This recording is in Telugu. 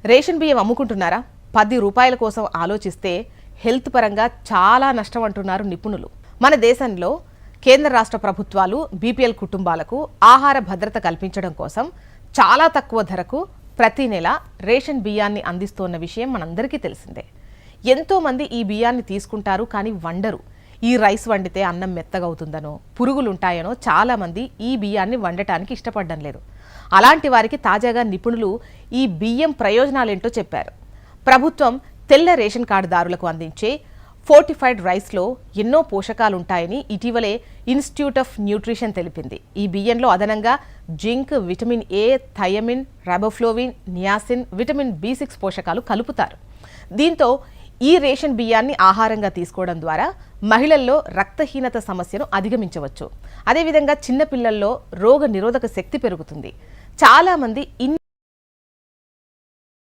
రేషన్ బియ్యం అమ్ముకుంటున్నారా? 10 రూపాయల కోసం ఆలోచిస్తే హెల్త్ పరంగా చాలా నష్టం అంటున్నారు నిపుణులు. మన దేశంలో కేంద్ర రాష్ట్ర ప్రభుత్వాలు బీపీఎల్ కుటుంబాలకు ఆహార భద్రత కల్పించడం కోసం చాలా తక్కువ ధరకు ప్రతి నెల రేషన్ బియ్యాన్ని అందిస్తోన్న విషయం మనందరికీ తెలిసిందే. ఎంతో మంది ఈ బియ్యాన్ని తీసుకుంటారు, కానీ వండరు. ఈ రైస్ వండితే అన్నం మెత్తగవుతుందనో, పురుగులుంటాయనో చాలామంది ఈ బియ్యాన్ని వండటానికి ఇష్టపడడం లేదు. అలాంటి వారికి తాజాగా నిపుణులు ఈ బియ్యం ప్రయోజనాలేంటో చెప్పారు. ప్రభుత్వం తెల్ల రేషన్ కార్డుదారులకు అందించే ఫోర్టిఫైడ్ రైస్లో ఎన్నో పోషకాలుంటాయని ఇటీవలే ఇన్స్టిట్యూట్ ఆఫ్ న్యూట్రిషన్ తెలిపింది. ఈ బియ్యంలో అదనంగా zinc, vitamin A, thiamine, riboflavin, niacin, vitamin B6 పోషకాలు కలుపుతారు. దీంతో ఈ రేషన్ బియ్యాన్ని ఆహారంగా తీసుకోవడం ద్వారా మహిళల్లో రక్తహీనత సమస్యను అధిగమించవచ్చు. అదేవిధంగా చిన్నపిల్లల్లో రోగ నిరోధక శక్తి పెరుగుతుంది. చాలామంది